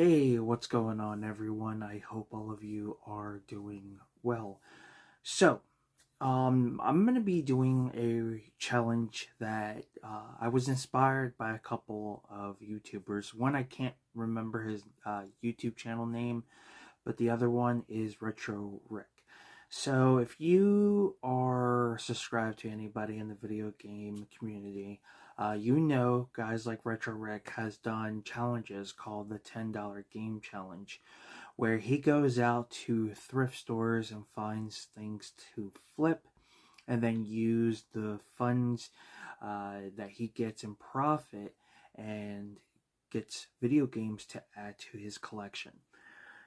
Hey, what's going on, everyone? I hope all of you are doing well. So, I'm gonna be doing a challenge that I was inspired by a couple of YouTubers. One, I can't remember his YouTube channel name, but the other one is Retro Rick. So, if you are subscribed to anybody in the video game community, you know guys like Retro Rick has done challenges called the $10 Game Challenge, where he goes out to thrift stores and finds things to flip and then use the funds that he gets in profit and gets video games to add to his collection.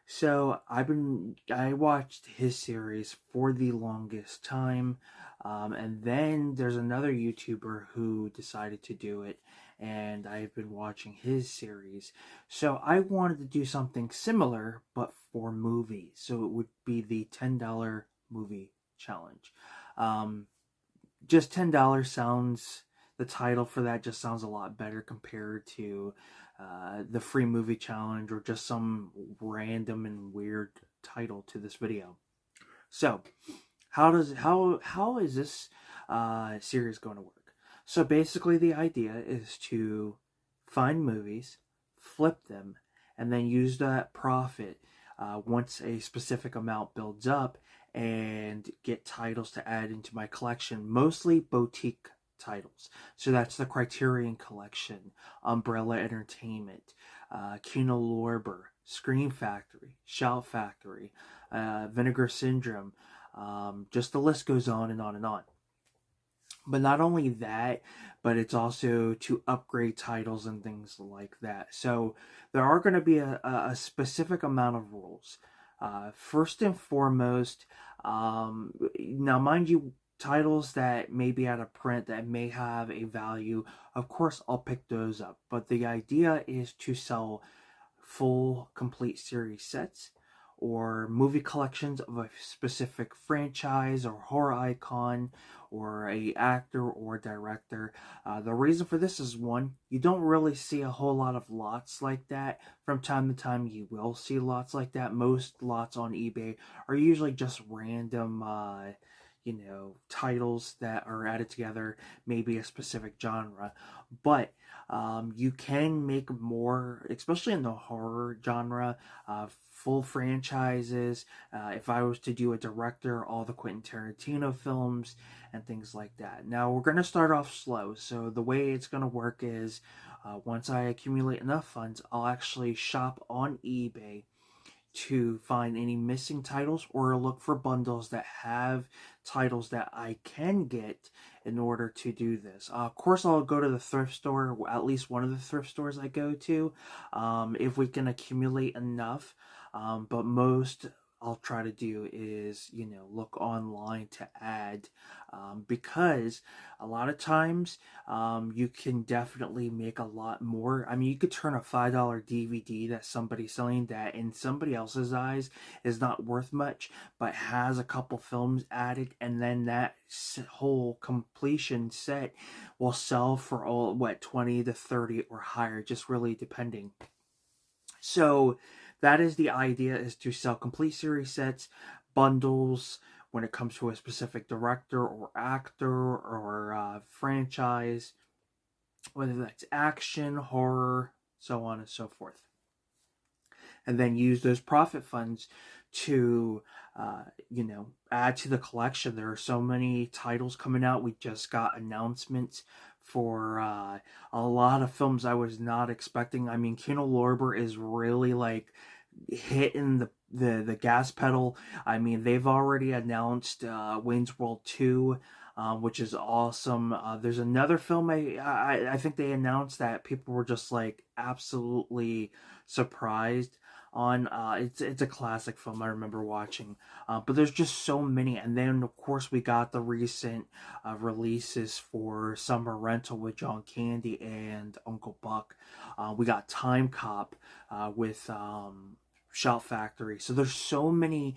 So I watched his series for the longest time, and then there's another YouTuber who decided to do it, and I've been watching his series. So I wanted to do something similar, but for movies. So it would be the $10 movie challenge. Um, just $10 sounds, the title for that just sounds a lot better compared to the free movie challenge or just some random and weird title to this video. So how is this series going to work? So basically the idea is to find movies, flip them, and then use that profit once a specific amount builds up and get titles to add into my collection, mostly boutique titles. So that's the Criterion Collection, Umbrella Entertainment, Kino Lorber, Scream Factory, Shout Factory, Vinegar Syndrome. Just the list goes on and on and on. But not only that, but it's also to upgrade titles and things like that. So there are going to be a specific amount of rules. First and foremost, now mind you, titles that may be out of print that may have a value, of course I'll pick those up. But the idea is to sell full complete series sets or movie collections of a specific franchise or horror icon or a actor or director. The reason for this is, one, you don't really see a whole lot of lots like that. From time to time you will see lots like that. Most lots on eBay are usually just random titles that are added together, maybe a specific genre. But you can make more, especially in the horror genre, full franchises. If I was to do a director, all the Quentin Tarantino films and things like that. Now, we're going to start off slow. So the way it's going to work is once I accumulate enough funds, I'll actually shop on eBay to find any missing titles or look for bundles that have titles that I can get in order to do this. Of course, I'll go to the thrift store, at least one of the thrift stores I go to, if we can accumulate enough. But most I'll try to do is, look online to add, because a lot of times you can definitely make a lot more. I mean, you could turn a $5 DVD that somebody's selling that in somebody else's eyes is not worth much, but has a couple films added, and then that whole completion set will sell for all, 20 to 30 or higher, just really depending. So that is the idea, is to sell complete series sets, bundles, when it comes to a specific director or actor or franchise, whether that's action, horror, so on and so forth. And then use those profit funds to, add to the collection. There are so many titles coming out. We just got announcements for a lot of films I was not expecting. I mean, Kino Lorber is really like hitting the gas pedal. I mean, they've already announced Wayne's World 2, which is awesome. There's another film I think they announced that people were just like absolutely surprised on. It's a classic film I remember watching. But there's just so many. And then of course we got the recent releases for Summer Rental with John Candy and Uncle Buck. We got Time Cop with Shout Factory. So there's so many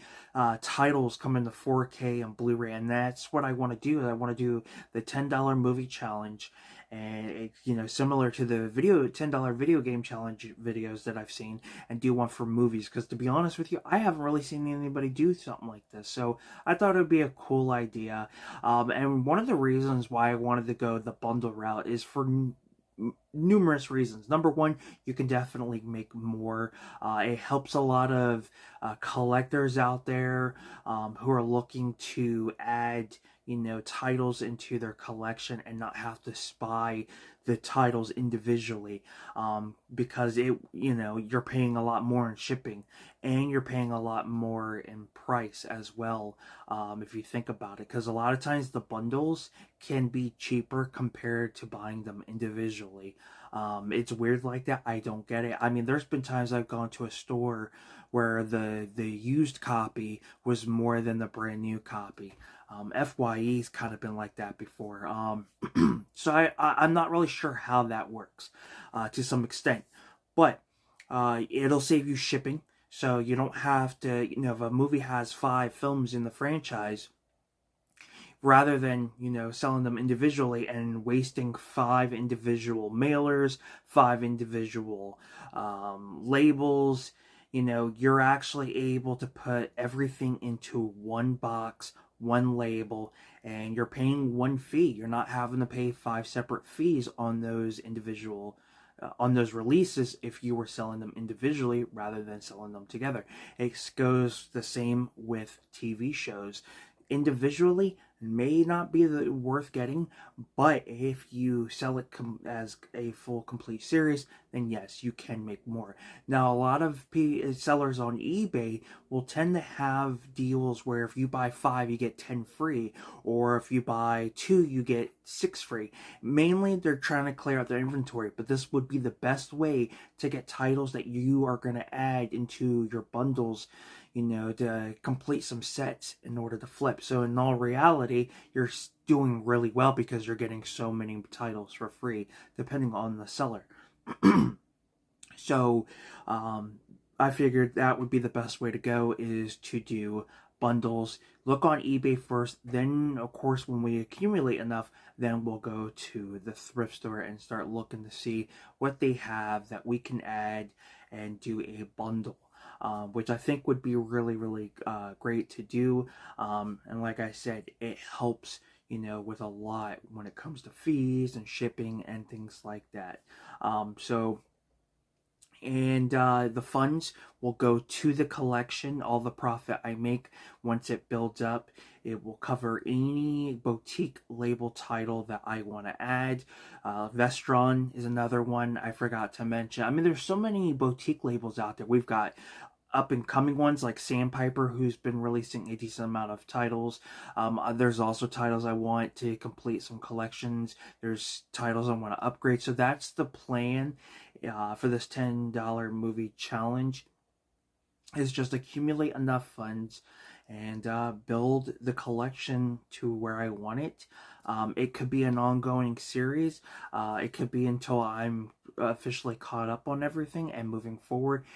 titles coming to 4K and Blu-ray, and that's what I want to do. I want to do the $10 movie challenge, and similar to the $10 video game challenge videos that I've seen, and do one for movies. Because to be honest with you, I haven't really seen anybody do something like this, so I thought it would be a cool idea. And one of the reasons why I wanted to go the bundle route is for numerous reasons. Number one, you can definitely make more. It helps a lot of collectors out there who are looking to add titles into their collection and not have to spy the titles individually, because you're paying a lot more in shipping, and you're paying a lot more in price as well, if you think about it, because a lot of times the bundles can be cheaper compared to buying them individually. It's weird like that. I don't get it. I mean, there's been times I've gone to a store where the used copy was more than the brand new copy. FYE's kind of been like that before. So I'm not really sure how that works to some extent, but it'll save you shipping. So you don't have to, if a movie has 5 films in the franchise, rather than selling them individually and wasting 5 individual mailers, 5 individual labels, you're actually able to put everything into one box, one label, and you're paying one fee. You're not having to pay 5 separate fees on those individual on those releases if you were selling them individually rather than selling them together. It goes the same with TV shows. Individually may not be worth getting, but if you sell it as a full complete series, then yes, you can make more. Now, a lot of sellers on eBay will tend to have deals where if you buy 5 you get 10 free, or if you buy 2 you get 6 free. Mainly they're trying to clear out their inventory, but this would be the best way to get titles that you are going to add into your bundles, to complete some sets in order to flip. So in all reality, you're doing really well because you're getting so many titles for free, depending on the seller. So I figured that would be the best way to go, is to do bundles. Look on eBay first, then of course when we accumulate enough, then we'll go to the thrift store and start looking to see what they have that we can add and do a bundle. Which I think would be really, really great to do. And like I said, it helps, with a lot when it comes to fees and shipping and things like that. The funds will go to the collection. All the profit I make, once it builds up, it will cover any boutique label title that I want to add. Vestron is another one I forgot to mention. I mean, there's so many boutique labels out there. We've got up and coming ones like Sandpiper, who's been releasing a decent amount of titles. There's also titles I want to complete some collections. There's titles I want to upgrade. So that's the plan for this $10 movie challenge, is just accumulate enough funds and build the collection to where I want it. It could be an ongoing series. It could be until I'm officially caught up on everything and moving forward.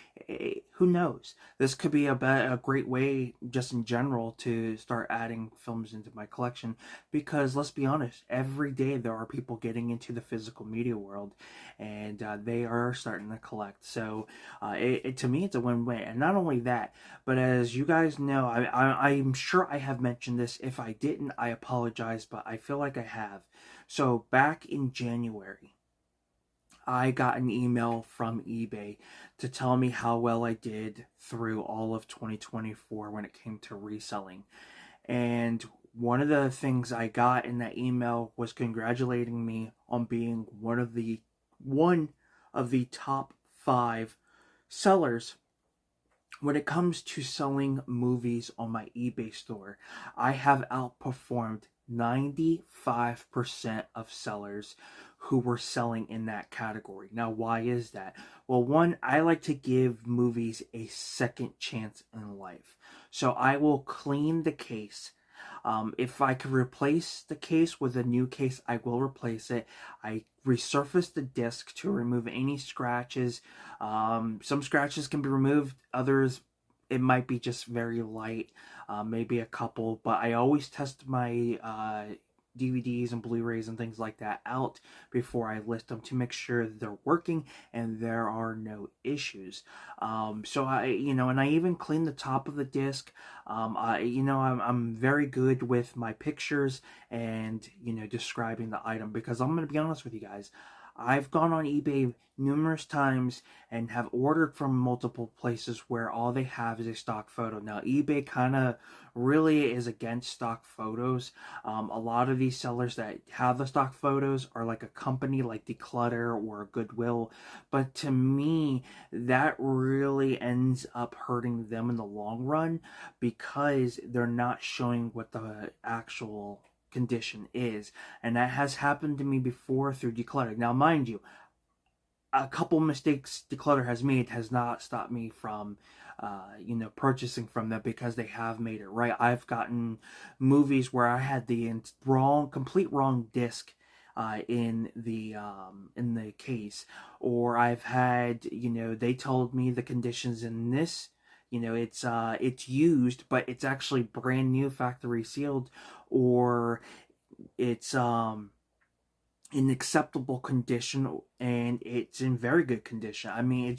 Who knows? This could be a great way, just in general, to start adding films into my collection, because let's be honest, every day there are people getting into the physical media world, and they are starting to collect. So to me, it's a win-win. And not only that, but as you guys know, I'm sure I have mentioned this. If I didn't, I apologize, but I feel like I have. So back in January, I got an email from eBay to tell me how well I did through all of 2024 when it came to reselling. And one of the things I got in that email was congratulating me on being one of the top 5 sellers when it comes to selling movies on my eBay store. I have outperformed 95% of sellers who were selling in that category. Now, why is that? Well, one, I like to give movies a second chance in life. So I will clean the case. If I could replace the case with a new case, I will replace it. I resurface the disc to remove any scratches. Some scratches can be removed. Others, it might be just very light, maybe a couple. But I always test my DVDs and Blu-rays and things like that out before I list them to make sure that they're working and there are no issues. So and I even clean the top of the disc. I'm very good with my pictures and, describing the item, because I'm going to be honest with you guys. I've gone on eBay numerous times and have ordered from multiple places where all they have is a stock photo. Now, eBay kind of really is against stock photos. A lot of these sellers that have the stock photos are like a company like Declutter or Goodwill. But to me, that really ends up hurting them in the long run, because they're not showing what the actual condition is. And that has happened to me before through Declutter. Now, mind you, a couple mistakes Declutter has made has not stopped me from purchasing from them, because they have made it right. I've gotten movies where I had the complete wrong disc in the case, or I've had, they told me the conditions in this, it's used, but it's actually brand new, factory sealed, or it's in acceptable condition and it's in very good condition. I mean,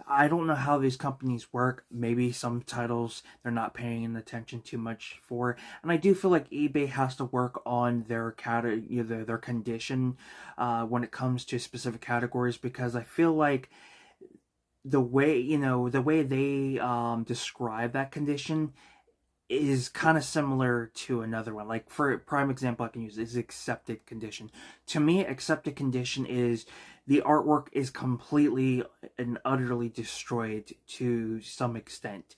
I don't know how these companies work. Maybe some titles they're not paying attention too much for, and I do feel like eBay has to work on their their condition when it comes to specific categories, because I feel like the way they describe that condition is kind of similar to another one. Like, for a prime example I can use is accepted condition. To me, accepted condition is the artwork is completely and utterly destroyed to some extent.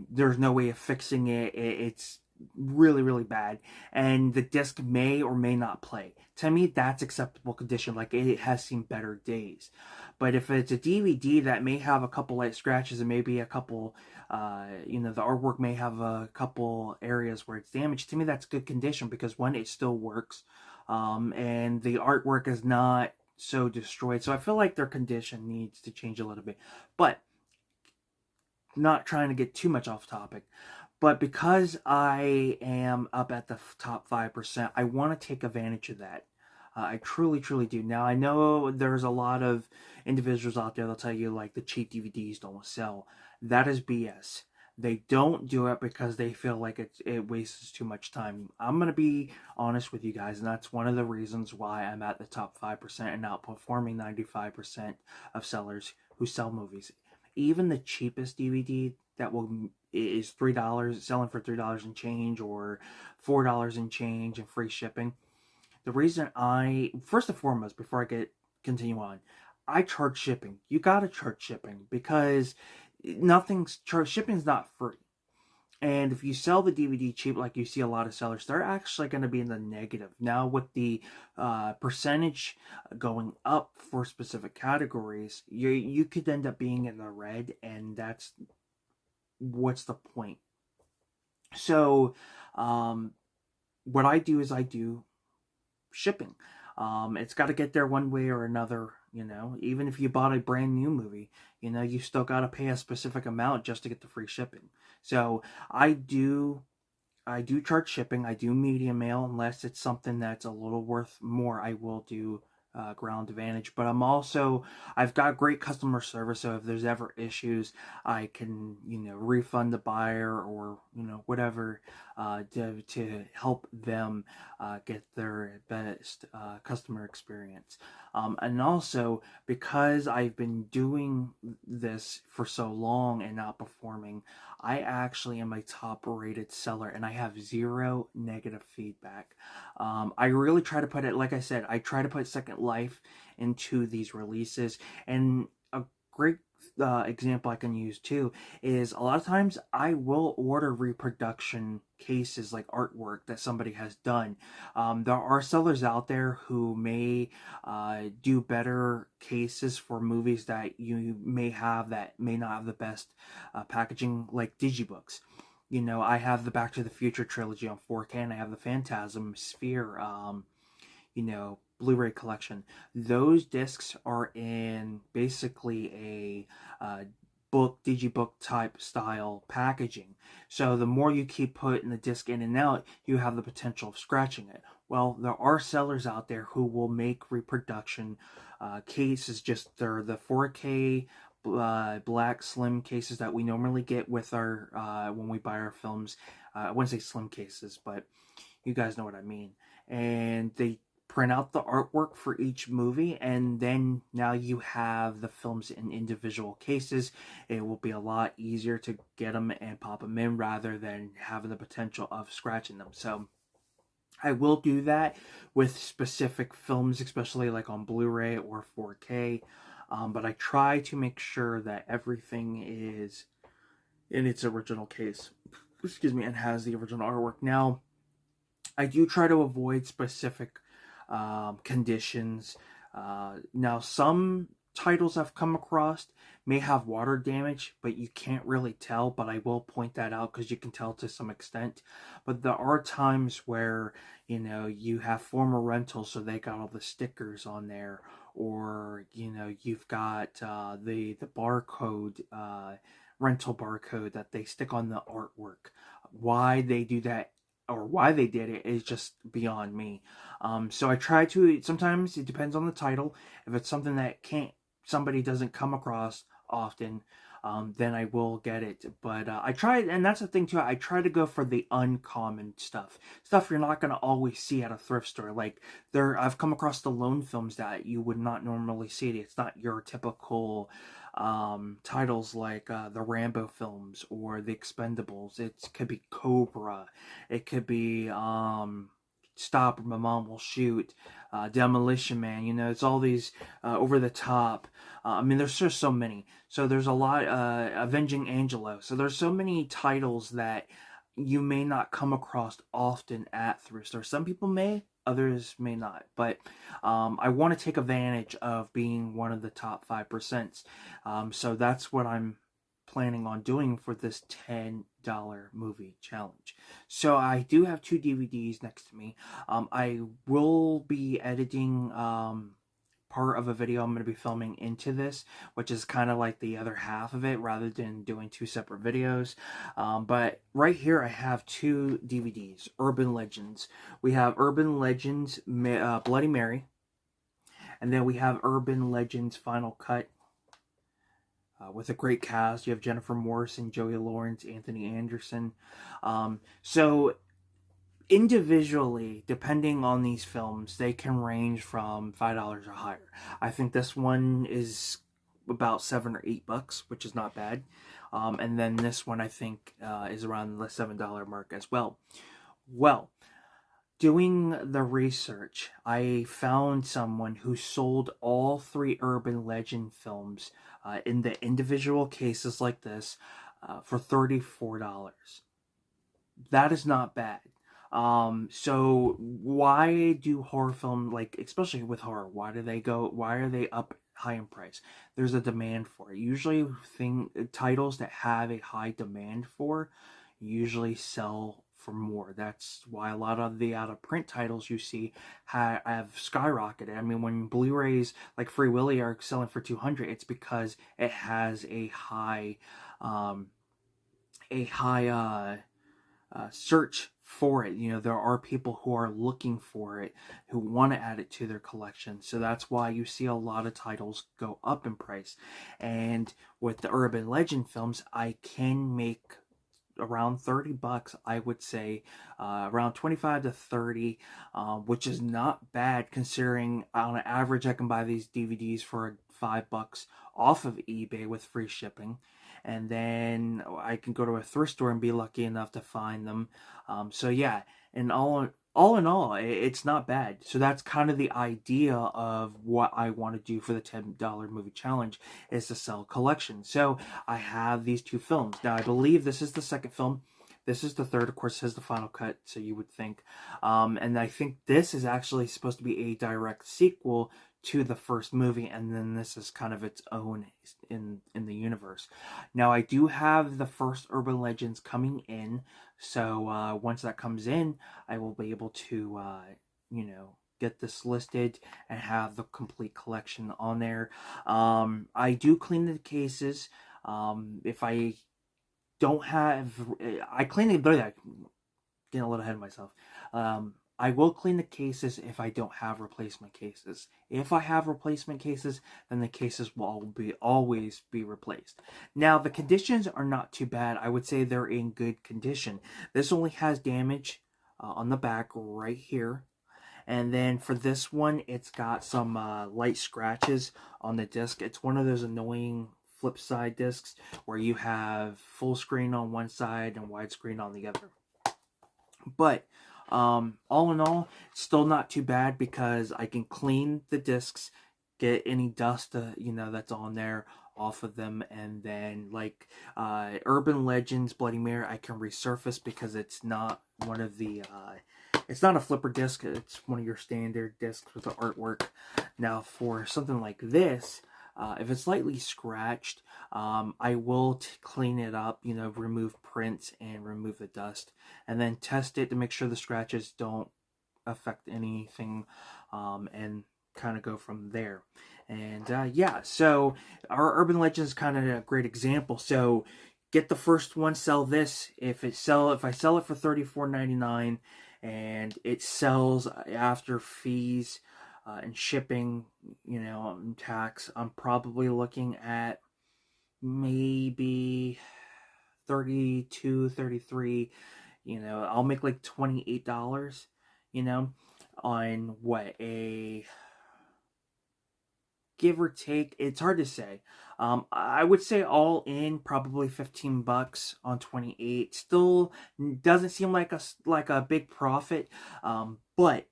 There's no way of fixing it. It's really, really bad, and the disc may or may not play. To me, that's acceptable condition. Like, it has seen better days. But if it's a DVD that may have a couple light scratches and maybe a couple, the artwork may have a couple areas where it's damaged, to me that's good condition, because one, it still works, and the artwork is not so destroyed. So I feel like their condition needs to change a little bit. But not trying to get too much off topic, but because I am up at the top 5%, I want to take advantage of that. I truly, truly do. Now, I know there's a lot of individuals out there that'll tell you, like, the cheap DVDs don't sell. That is BS. They don't do it because they feel like it wastes too much time. I'm going to be honest with you guys, and that's one of the reasons why I'm at the top 5% and outperforming 95% of sellers who sell movies. Even the cheapest DVD that is $3, selling for $3 and change, or $4 and change and free shipping. The reason first and foremost, before I continue on, I charge shipping. You gotta charge shipping, because shipping's not free. And if you sell the DVD cheap, like you see a lot of sellers, they're actually going to be in the negative. Now, with the percentage going up for specific categories, you could end up being in the red, and what's the point? So, what I do is I do shipping. It's got to get there one way or another. Even if you bought a brand new movie, you still got to pay a specific amount just to get the free shipping. So I do charge shipping. I do media mail, unless it's something that's a little worth more. I will do Ground Advantage. But I've got great customer service, so if there's ever issues, I can refund the buyer, or whatever, to help them get their best customer experience. And also, because I've been doing this for so long and outperforming, I actually am a top rated seller, and I have 0 negative feedback. I really try to put it, like I said, I try to put second life into these releases. And a great example I can use too is, a lot of times I will order reproduction cases, like artwork that somebody has done. There are sellers out there who may do better cases for movies that you may have that may not have the best packaging, like digibooks. I have the Back to the Future trilogy on 4K, and I have the Phantasm Sphere Blu-ray collection. Those discs are in basically a digibook type style packaging. So the more you keep putting the disc in and out, you have the potential of scratching it. Well, there are sellers out there who will make reproduction cases, just they're the 4K black slim cases that we normally get with our when we buy our films. I wouldn't say slim cases, but you guys know what I mean. And they print out the artwork for each movie, and then now you have the films in individual cases. It will be a lot easier to get them and pop them in rather than having the potential of scratching them. So I will do that with specific films, especially like on Blu-ray or 4K. But I try to make sure that everything is in its original case. Excuse me, and has the original artwork. Now, I do try to avoid specific conditions. Now, some titles I've come across may have water damage, but you can't really tell. But I will point that out because you can tell to some extent. But there are times where, you know, you have former rentals, so they got all the stickers on there, or you know, you've got the barcode. Rental barcode that they stick on the artwork. Why they do that or why they did it is just beyond me. So I try to. Sometimes it depends on the title. If it's something that can't somebody doesn't come across often, then I will get it. But I try, and that's the thing too. I try to go for the uncommon stuff you're not gonna always see at a thrift store. Like I've come across the loan films that you would not normally see. It's not your typical titles like the Rambo films or the Expendables. It could be Cobra. It could be Stop or My Mom Will Shoot, Demolition Man. You know, it's all these over the top. I mean, there's just so many. So there's a lot. Avenging Angelo. So there's so many titles that you may not come across often at thrift stores. Some people may, others may not. But I want to take advantage of being one of the top 5%. So that's what I'm planning on doing for this $10 movie challenge. So I do have 2 DVDs next to me. I will be editing part of a video I'm going to be filming into this, which is kind of like the other half of it rather than doing 2 separate videos. But right here I have 2 DVDs, Urban Legends. We have Urban Legends Bloody Mary, and then we have Urban Legends Final Cut. With a great cast, you have Jennifer Morrison, Joey Lawrence, Anthony Anderson. So individually, depending on these films, they can range from $5 or higher. I think this one is about $7 or $8, which is not bad. And then this one I think is around the $7 mark as well. Well, doing the research, I found someone who sold all 3 Urban Legend films in the individual cases like this for $34. That is not bad. So why do horror film, like especially with horror, why are they up high in price? There's a demand for it. Usually titles that have a high demand for usually sell for more. That's why a lot of the out of print titles you see have skyrocketed. I mean, when Blu-rays like Free Willy are selling for $200, it's because it has a high search for it. You know, there are people who are looking for it, who want to add it to their collection. So that's why you see a lot of titles go up in price. And with the Urban Legend films, I can make around $30, I would say, around 25 to 30, which is not bad considering on average I can buy these DVDs for $5 off of eBay with free shipping. And then I can go to a thrift store and be lucky enough to find them. So yeah, and all in all, it's not bad. So that's kind of the idea of what I want to do for the $10 movie challenge, is to sell collection. So I have these 2 films. Now I believe this is the second film. This is the third, of course, has the final cut, so you would think. And I think this is actually supposed to be a direct sequel to the first movie, and then this is kind of its own in the universe. Now I do have the first Urban Legends coming in, so once that comes in, I will be able to you know, get this listed and have the complete collection on there. I do clean the cases. If I don't have, I clean the, getting a little ahead of myself. I will clean the cases if I don't have replacement cases. If I have replacement cases, then the cases will always be replaced. Now, the conditions are not too bad. I would say they're in good condition. This only has damage on the back right here. And then for this one, it's got some light scratches on the disc. It's one of those annoying flip side discs where you have full screen on one side and widescreen on the other. But all in all, still not too bad because I can clean the discs, get any dust that's on there off of them, and then like Urban Legends Bloody Mary, I can resurface because it's not one of the it's not a flipper disc, it's one of your standard discs with the artwork. Now for something like this, if it's slightly scratched, I will clean it up, remove prints and remove the dust, and then test it to make sure the scratches don't affect anything, and kind of go from there. And yeah, so our Urban Legends is kind of a great example. So get the first one, sell this. If I sell it for $34.99 and it sells after fees and shipping, and tax, I'm probably looking at maybe 32, 33. I'll make like $28, on what, a give or take, it's hard to say. I would say all in probably $15 on 28. Still doesn't seem like a big profit. But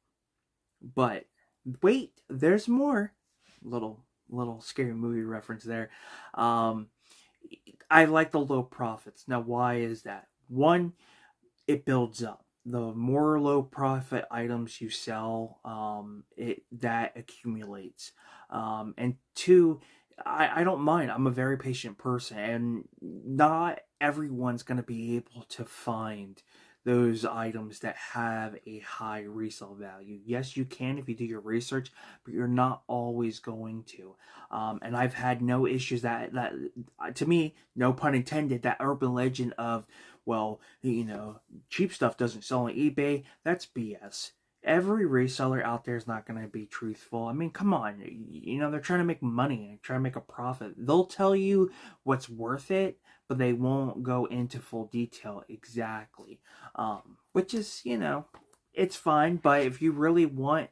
wait, there's more. Little scary movie reference there. I like the low profits. Now, why is that? One, it builds up. The more low profit items you sell, that accumulates. And two, I don't mind. I'm a very patient person, and not everyone's going to be able to find those items that have a high resale value. Yes, you can if you do your research, but you're not always going to. And I've had no issues that to me, no pun intended, that urban legend of, well, cheap stuff doesn't sell on eBay. That's BS. Every reseller out there is not going to be truthful. I mean, come on. They're trying to make money and trying to make a profit. They'll tell you what's worth it, but they won't go into full detail exactly. Which is, it's fine. But if you really want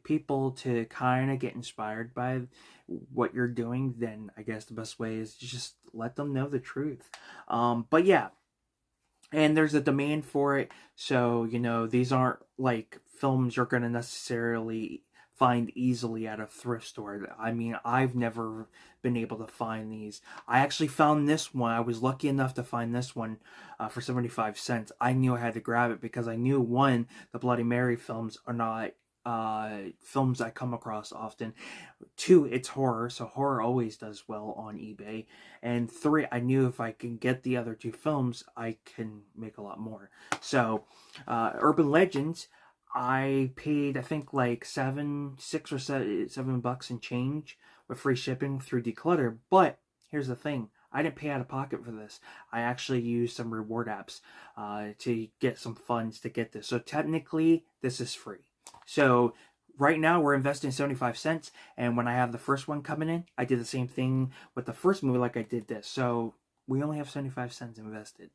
people to kind of get inspired by what you're doing, then I guess the best way is to just let them know the truth. But yeah. And there's a demand for it. So, these aren't like films you're going to necessarily find easily at a thrift store. I mean, I've never been able to find these. I actually found this one. I was lucky enough to find this one for 75 cents. I knew I had to grab it because I knew, one, the Bloody Mary films are not films I come across often. Two, it's horror, so horror always does well on eBay. And three, I knew if I can get the other two films, I can make a lot more. So, Urban Legends, I paid, I think, like $7 and change with free shipping through Declutter. But here's the thing. I didn't pay out of pocket for this. I actually used some reward apps to get some funds to get this. So technically, this is free. So right now we're investing 75 cents. And when I have the first one coming in, I did the same thing with the first movie like I did this. So we only have 75 cents invested.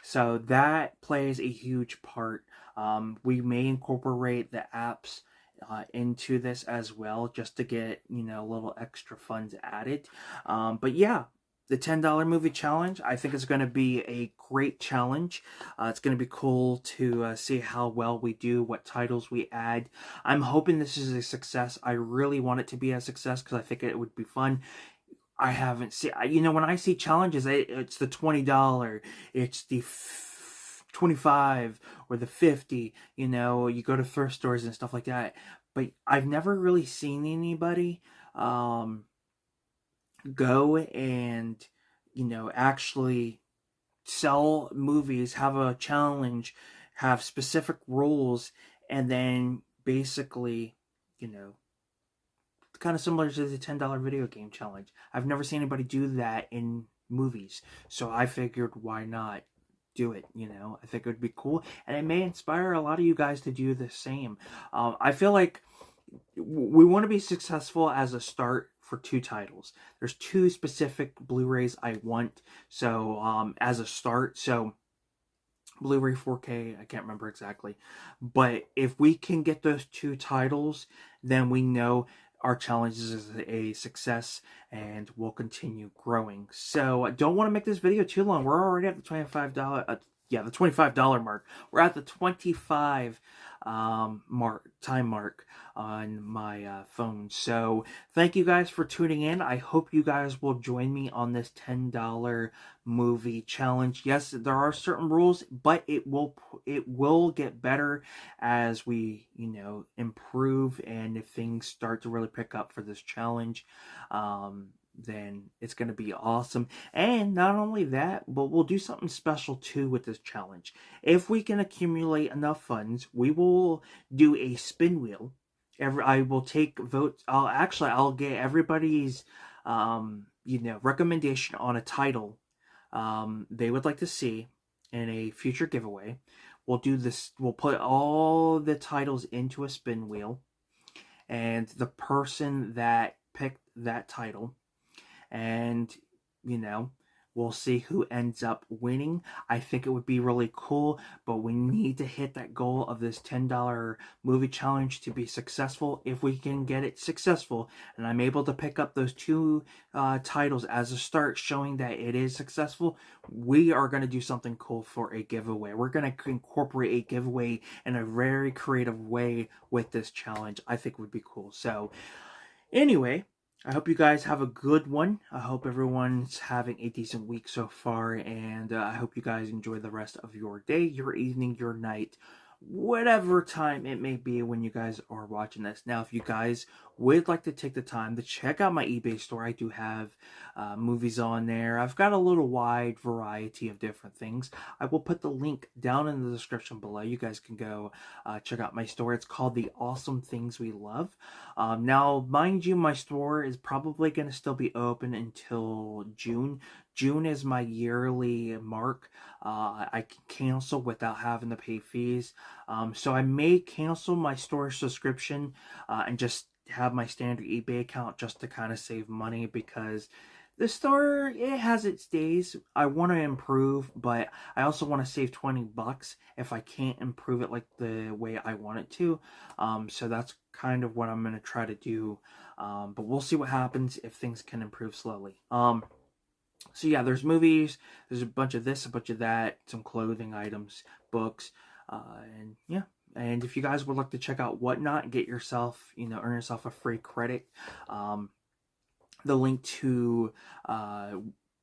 So that plays a huge part. We may incorporate the apps into this as well, just to get, a little extra funds added. But yeah, the $10 movie challenge, I think, is going to be a great challenge. It's going to be cool to see how well we do, what titles we add. I'm hoping this is a success. I really want it to be a success because I think it would be fun. I haven't seen, when I see challenges, it's the $20, it's the $25 or the $50, you go to thrift stores and stuff like that. But I've never really seen anybody go and, actually sell movies, have a challenge, have specific rules, and then basically, kind of similar to the $10 video game challenge. I've never seen anybody do that in movies. So I figured, why not do it. I think it would be cool, and it may inspire a lot of you guys to do the same. I feel like we want to be successful as a start for 2 titles. There's 2 specific Blu-rays I want, so as a start. So Blu-ray 4K, I can't remember exactly, but if we can get those 2 titles, then we know our challenge is a success and we'll continue growing. So I don't want to make this video too long. We're already at the $25 the $25 mark. We're at the 25 time mark on my phone. So thank you guys for tuning in. I hope you guys will join me on this $10 movie challenge. Yes, there are certain rules, but it will get better as we improve, and if things start to really pick up for this challenge, then it's going to be awesome. And not only that, but we'll do something special too with this challenge. If we can accumulate enough funds, we will do a spin wheel. I will take votes. I'll get everybody's recommendation on a title they would like to see in a future giveaway. We'll do this. We'll put all the titles into a spin wheel, and the person that picked that title, and we'll see who ends up winning. I think it would be really cool, but we need to hit that goal of this $10 movie challenge to be successful. If we can get it successful, and I'm able to pick up those 2 titles as a start, showing that it is successful, we are going to do something cool for a giveaway. We're going to incorporate a giveaway in a very creative way with this challenge. I think it would be cool. So anyway, I hope you guys have a good one. I hope everyone's having a decent week so far, and I hope you guys enjoy the rest of your day, your evening, your night, whatever time it may be when you guys are watching this. Now, if you guys would like to take the time to check out my eBay store, I do have movies on there. I've got a little wide variety of different things. I will put the link down in the description below. You guys can go check out my store. It's called The Awesome Things We Love. Now, mind you, my store is probably going to still be open until June. June is my yearly mark. I can cancel without having to pay fees. So I may cancel my store subscription and just have my standard eBay account just to kind of save money, because the store, it has its days. I want to improve, but I also want to save $20 if I can't improve it like the way I want it to. So that's kind of what I'm going to try to do. But we'll see what happens if things can improve slowly. So yeah, there's movies, there's a bunch of this, a bunch of that, some clothing items, books, and yeah. And if you guys would like to check out Whatnot, get yourself, earn yourself a free credit. The link to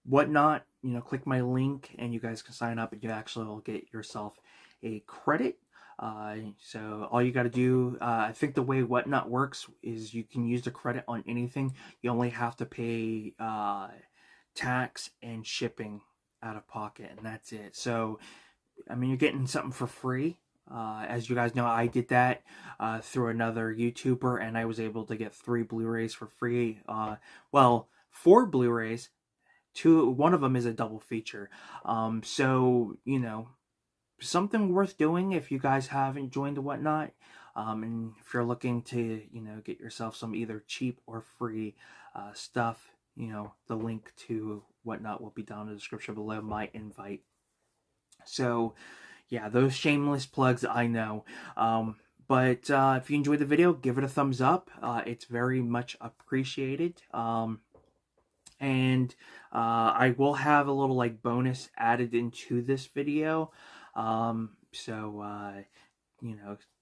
Whatnot, click my link and you guys can sign up and you actually will get yourself a credit. So all you got to do, I think the way Whatnot works is you can use the credit on anything. You only have to pay tax and shipping out of pocket, and that's it. So I mean, you're getting something for free. As you guys know, I did that through another YouTuber, and I was able to get 3 Blu-rays for free. Well, 4 Blu-rays. 1 of them is a double feature. So something worth doing if you guys haven't joined the Whatnot. And if you're looking to get yourself some either cheap or free stuff, the link to Whatnot will be down in the description below my invite. So yeah, those shameless plugs, I know. But if you enjoyed the video, give it a thumbs up. It's very much appreciated. And I will have a little bonus added into this video. So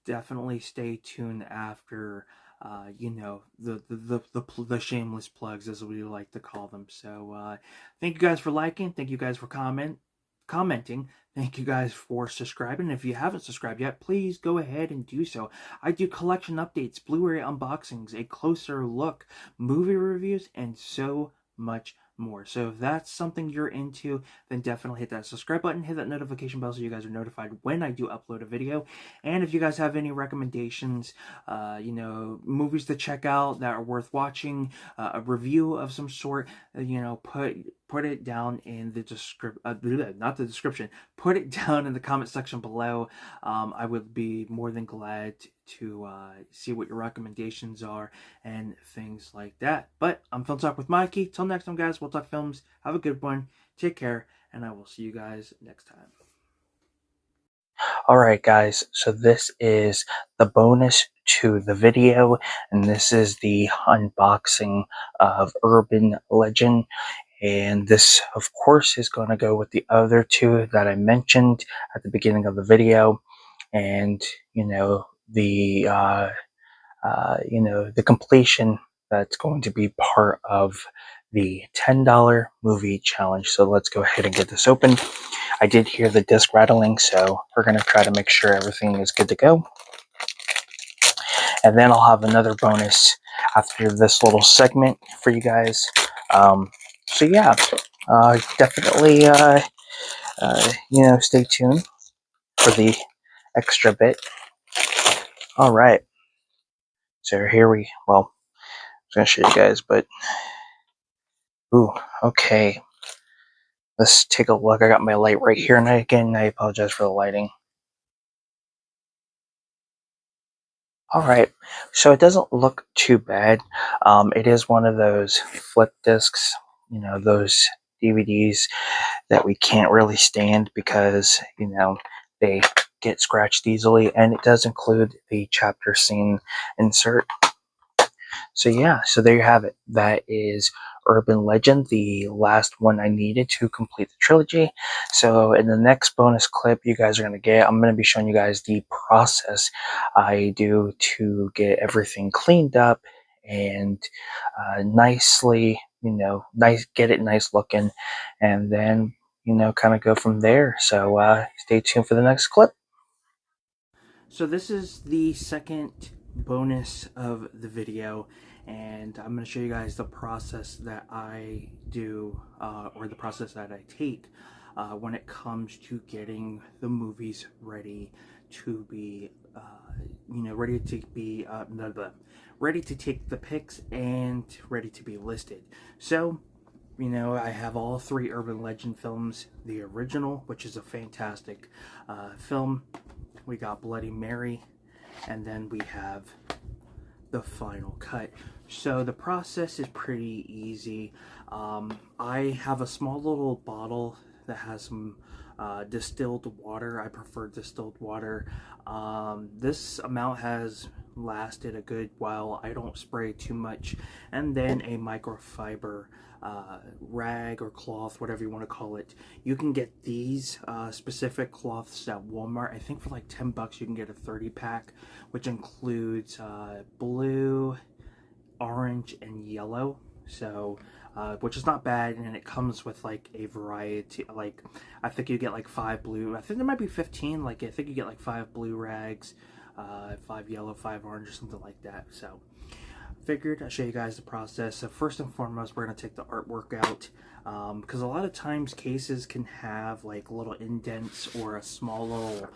definitely stay tuned after the shameless plugs, as we like to call them. So thank you guys for liking. Thank you guys for commenting. Thank you guys for subscribing. If you haven't subscribed yet, please go ahead and do so. I do collection updates, Blu-ray unboxings, a closer look, movie reviews, and so much more. So if that's something you're into, then definitely hit that subscribe button, hit that notification bell so you guys are notified when I do upload a video. And if you guys have any recommendations, movies to check out that are worth watching, a review of some sort, put it down in the not the description, put it down in the comment section below. I would be more than glad to see what your recommendations are and things like that. But I'm Film Talk with Mikey. Till next time, guys, we'll talk films. Have a good one. Take care, and I will see you guys next time. Alright, guys, so this is the bonus to the video, and this is the unboxing of Urban Legend. And this, of course, is going to go with the other two that I mentioned at the beginning of the video. And, the completion that's going to be part of the $10 movie challenge. So let's go ahead and get this open. I did hear the disc rattling, so we're going to try to make sure everything is good to go. And then I'll have another bonus after this little segment for you guys. So yeah, definitely, stay tuned for the extra bit. All right. So here I was going to show you guys, but, ooh, okay. Let's take a look. I got my light right here, and again, I apologize for the lighting. Alright, so it doesn't look too bad. It is one of those flip discs, those DVDs that we can't really stand because, they get scratched easily, and it does include the chapter scene insert. So yeah, so there you have it. That is Urban Legend, the last one I needed to complete the trilogy. So in the next bonus clip you guys are going to get, I'm going to be showing you guys the process I do to get everything cleaned up and nicely, get it nice looking, and then, kind of go from there. So stay tuned for the next clip. So this is the second bonus of the video, and I'm going to show you guys the process that I do, or the process that I take when it comes to getting the movies ready to be, ready to take the pics and ready to be listed. So, I have all three Urban Legend films. The original, which is a fantastic film. We got Bloody Mary, and then we have the final cut. So the process is pretty easy. I have a small little bottle that has some distilled water. I prefer distilled water. This amount has lasted a good while. I don't spray too much. And then a microfiber rag or cloth, whatever you want to call it. You can get these specific cloths at Walmart. I think for like 10 bucks you can get a 30 pack, which includes blue, orange, and yellow. So which is not bad, and it comes with like a variety. Like, I think you get like 5 blue. I think there might be 15. Like, I think you get like 5 blue rags, 5 yellow, 5 orange, or something like that. So figured I'll show you guys the process. So first and foremost, we're going to take the artwork out, because a lot of times cases can have like little indents or a small little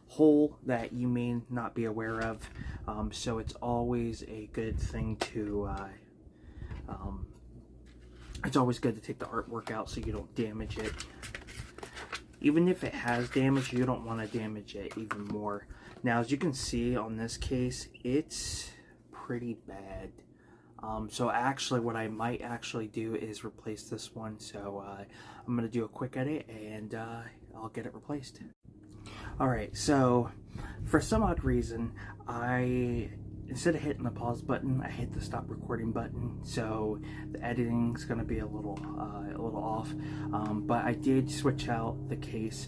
hole that you may not be aware of. So it's always a good thing to it's always good to take the artwork out so you don't damage it. Even if it has damage, you don't want to damage it even more. Now, as you can see on this case, it's pretty bad. So actually what I might actually do is replace this one. So I'm going to do a quick edit, and I'll get it replaced. Alright, so for some odd reason, instead of hitting the pause button, I hit the stop recording button. So the editing's going to be a little off. But I did switch out the case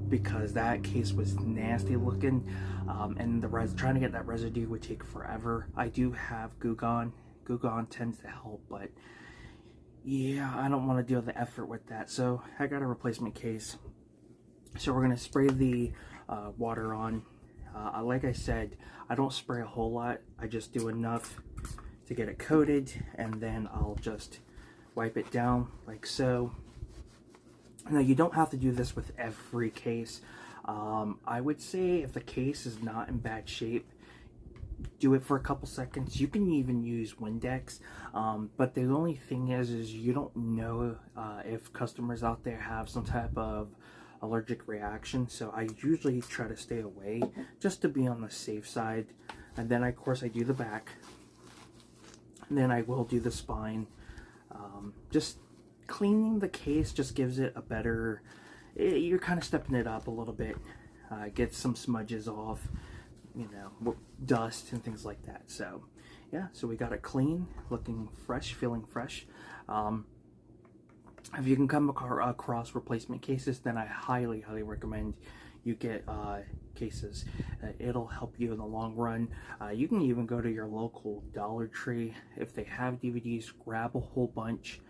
because that case was nasty looking, and trying to get that residue would take forever. I do have Goo Gone. Goo Gone tends to help, but yeah, I don't want to deal the effort with that. So I got a replacement case. So we're going to spray the water on. Like I said, I don't spray a whole lot. I just do enough to get it coated, and then I'll just wipe it down like so. Now, you don't have to do this with every case. I would say if the case is not in bad shape, do it for a couple seconds. You can even use Windex, but the only thing is you don't know if customers out there have some type of allergic reaction, so I usually try to stay away just to be on the safe side. And then of course I do the back, and then I will do the spine. Just cleaning the case just gives it a better, you're kind of stepping it up a little bit, get some smudges off, you know, dust and things like that. So yeah, so we got it clean, looking fresh, feeling fresh. If you can come across replacement cases, then I highly recommend you get cases. It'll help you in the long run. You can even go to your local Dollar Tree. If they have DVDs, grab a whole bunch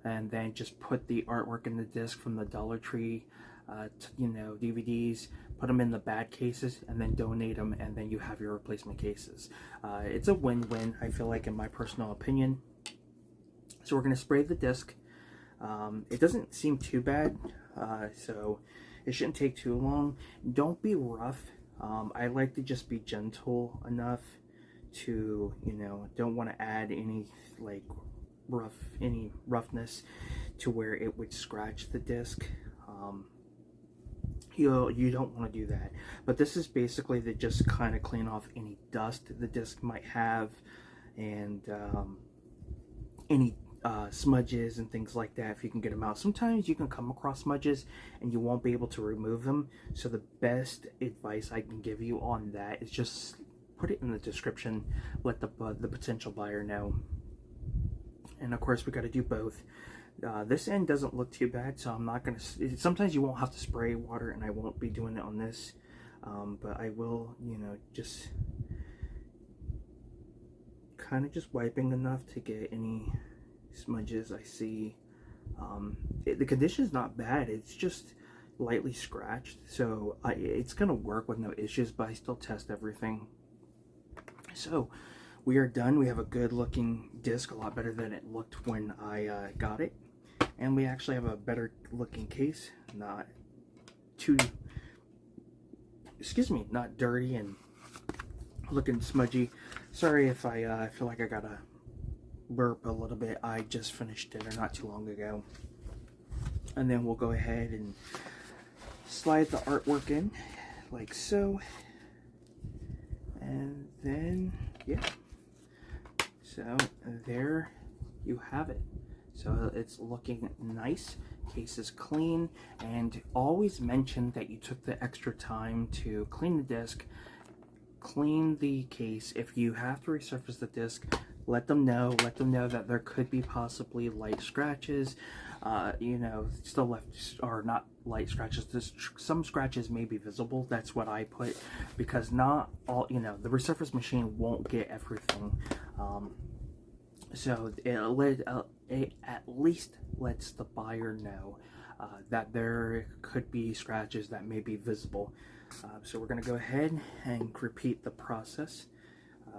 and then just put the artwork in the disc from the Dollar Tree, you know, DVDs, put them in the bad cases, and then donate them, and then you have your replacement cases. It's a win-win, I feel like, in my personal opinion. So we're going to spray the disc. It doesn't seem too bad, so it shouldn't take too long. Don't be rough. I like to just be gentle enough to, you know, don't want to add any like roughness to where it would scratch the disc. You don't want to do that. But this is basically to just kind of clean off any dust the disc might have, and any smudges and things like that, if you can get them out. Sometimes you can come across smudges and you won't be able to remove them, so the best advice I can give you on that is just put it in the description, let the potential buyer know. And of course we got to do both. This end doesn't look too bad, so I'm not gonna, sometimes you won't have to spray water, and I won't be doing it on this, but I will, you know, just kind of just wiping enough to get any smudges I see. The condition is not bad, it's just lightly scratched, so it's gonna work with no issues, but I still test everything. So we are done. We have a good looking disc, a lot better than it looked when I got it, and we actually have a better looking case, not too, excuse me, not dirty and looking smudgy. Sorry if I feel like I gotta burp a little bit. I just finished dinner not too long ago. And then we'll go ahead and slide the artwork in like so, and then yeah, so there you have it. So it's looking nice, case is clean, and always mention that you took the extra time to clean the disc, clean the case. If you have to resurface the disc, let them know that there could be possibly light scratches, you know, still left, or not light scratches, some scratches may be visible. That's what I put, because not all, you know, the resurface machine won't get everything. So it at least lets the buyer know that there could be scratches that may be visible. So we're going to go ahead and repeat the process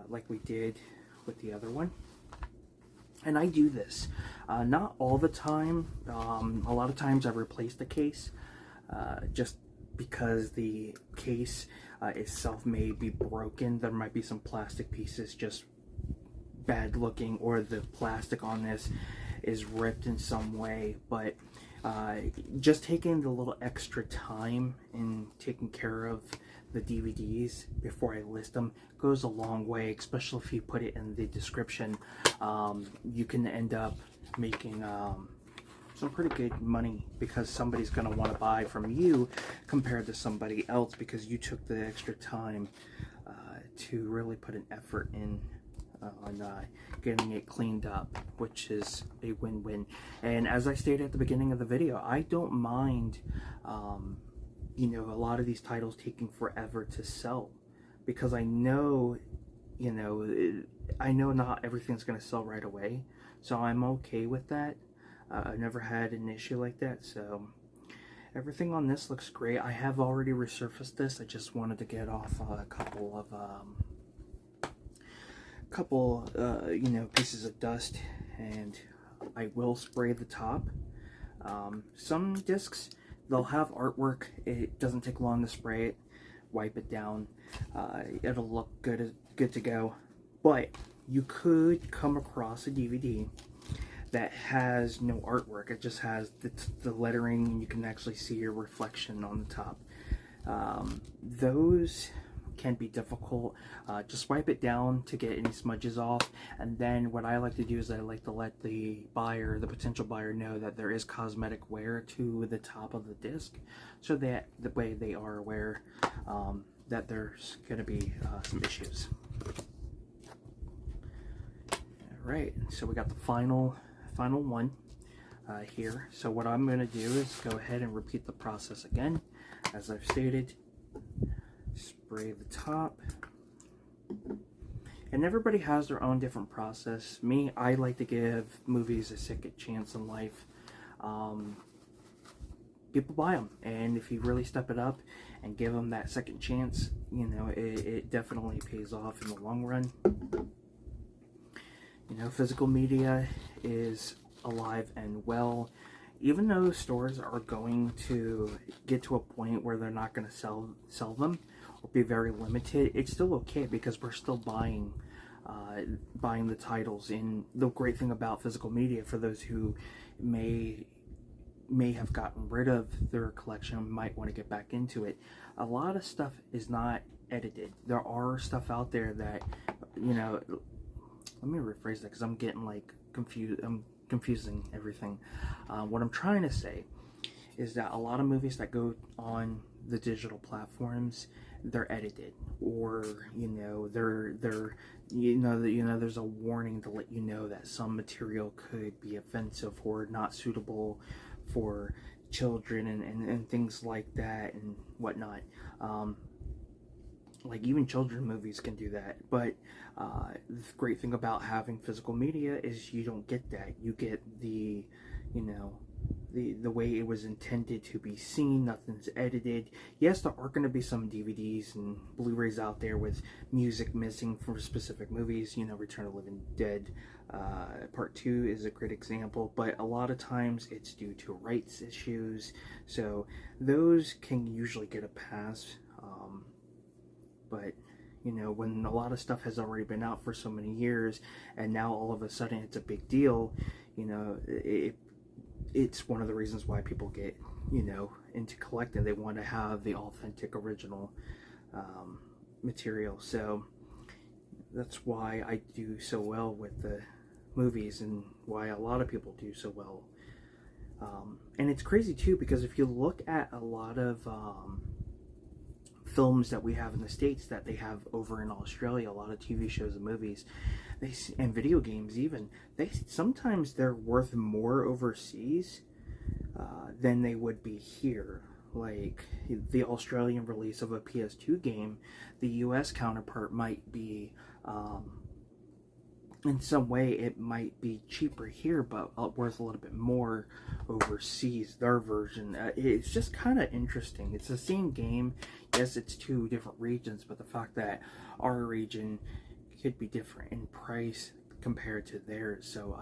like we did with the other one. And I do this not all the time. A lot of times I replace the case just because the case itself may be broken. There might be some plastic pieces just bad looking, or the plastic on this is ripped in some way. But just taking the little extra time in taking care of the DVDs before I list them goes a long way, especially if you put it in the description. You can end up making some pretty good money, because somebody's going to want to buy from you compared to somebody else, because you took the extra time to really put an effort in on getting it cleaned up, which is a win-win. And as I stated at the beginning of the video, I don't mind you know, a lot of these titles taking forever to sell, because I know, you know, I know not everything's going to sell right away, so I'm okay with that. I've never had an issue like that, so everything on this looks great. I have already resurfaced this. I just wanted to get off a couple of you know, pieces of dust, and I will spray the top. Some discs, they'll have artwork. It doesn't take long to spray it, wipe it down. It'll look good to go. But you could come across a DVD that has no artwork. It just has the lettering, and you can actually see your reflection on the top. Those can be difficult. Just wipe it down to get any smudges off, and then what I like to do is I like to let the potential buyer, know that there is cosmetic wear to the top of the disc, so that the way they are aware that there's going to be some issues. Alright, so we got the final one here. So what I'm going to do is go ahead and repeat the process again. As I've stated, spray the top. And everybody has their own different process. Me, I like to give movies a second chance in life. People buy them, and if you really step it up and give them that second chance, you know, it definitely pays off in the long run. You know, physical media is alive and well. Even though stores are going to get to a point where they're not going to sell them, or be very limited, it's still okay because we're still buying the titles. And the great thing about physical media, for those who may have gotten rid of their collection, might want to get back into it, a lot of stuff is not edited. There are stuff out there that, you know, let me rephrase that because I'm getting like confused. I'm confusing everything. What I'm trying to say is that a lot of movies that go on the digital platforms, they're edited, or there's a warning to let you know that some material could be offensive or not suitable for children and things like that and whatnot. Like even children movies can do that, but the great thing about having physical media is you don't get that. You get the way it was intended to be seen. Nothing's edited. Yes, there are going to be some DVDs and Blu-rays out there with music missing from specific movies. You know, Return of the Living Dead Part 2 is a great example, but a lot of times it's due to rights issues, so those can usually get a pass. But you know, when a lot of stuff has already been out for so many years, and now all of a sudden it's a big deal, you know, it's one of the reasons why people get, you know, into collecting. They want to have the authentic original material. So that's why I do so well with the movies, and why a lot of people do so well. And it's crazy too, because if you look at a lot of films that we have in the States that they have over in Australia, a lot of TV shows and movies, and video games even, sometimes they're worth more overseas than they would be here. Like the Australian release of a PS2 game, the US counterpart might be in some way it might be cheaper here, but worth a little bit more overseas, their version. It's just kind of interesting. It's the same game. Yes, it's two different regions, but the fact that our region could be different in price compared to theirs. So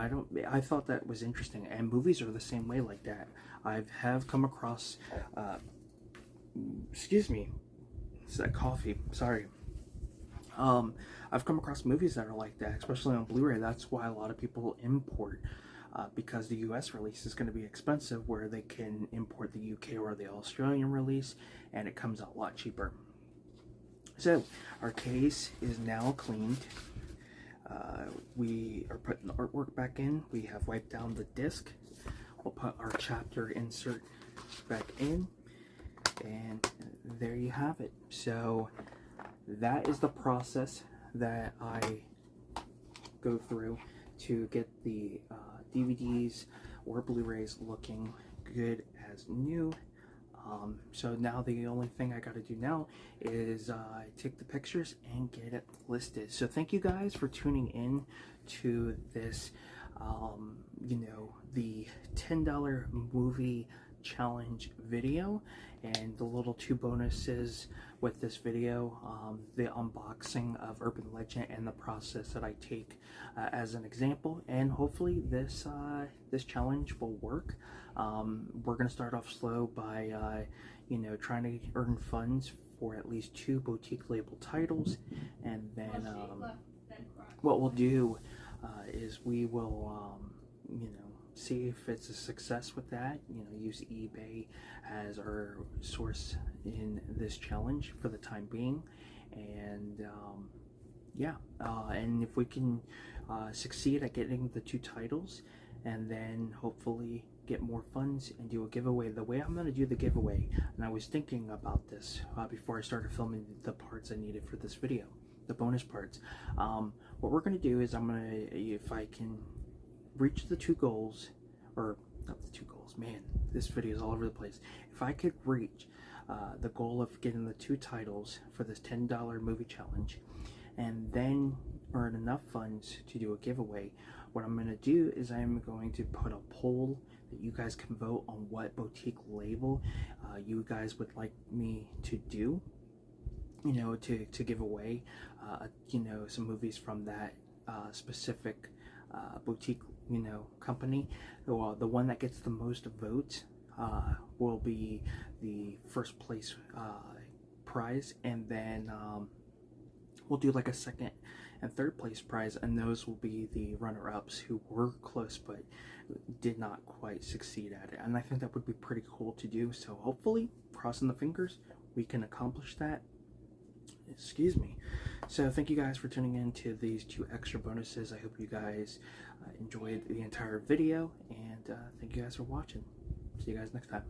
I thought that was interesting, and movies are the same way like that. I have come across excuse me, it's that coffee, sorry. I've come across movies that are like that, especially on Blu-ray. That's why a lot of people import, because the US release is going to be expensive, where they can import the UK or the Australian release, and it comes out a lot cheaper. So our case is now cleaned. We are putting the artwork back in. We have wiped down the disc. We'll put our chapter insert back in, and there you have it. So that is the process that I go through to get the DVDs or Blu-rays looking good as new. So now the only thing I got to do now is take the pictures and get it listed. So thank you guys for tuning in to this, you know, the $10 movie challenge video, and the little 2 bonuses with this video, the unboxing of Urban Legend and the process that I take as an example, and hopefully this challenge will work. We're gonna start off slow by trying to earn funds for at least 2 boutique label titles, and then what we'll do is we will see if it's a success with that. Use eBay as our source in this challenge for the time being, and and if we can succeed at getting the 2 titles, and then hopefully get more funds and do a giveaway. The way I'm going to do the giveaway, and I was thinking about this before I started filming the parts I needed for this video, the bonus parts. What we're going to do is if I can reach the 2 goals, or not the 2 goals, man, this video is all over the place. If I could reach the goal of getting the 2 titles for this $10 movie challenge, and then earn enough funds to do a giveaway, what I'm going to do is I'm going to put a poll that you guys can vote on what boutique label you guys would like me to do, to give away, some movies from that specific boutique, company. Well, the one that gets the most votes will be the first place prize, and then we'll do like a second and third place prize, and those will be the runner-ups who were close but did not quite succeed at it. And I think that would be pretty cool to do, so hopefully, crossing the fingers, we can accomplish that. Excuse me. So thank you guys for tuning in to these 2 extra bonuses. I hope you guys enjoyed the entire video, and thank you guys for watching. See you guys next time.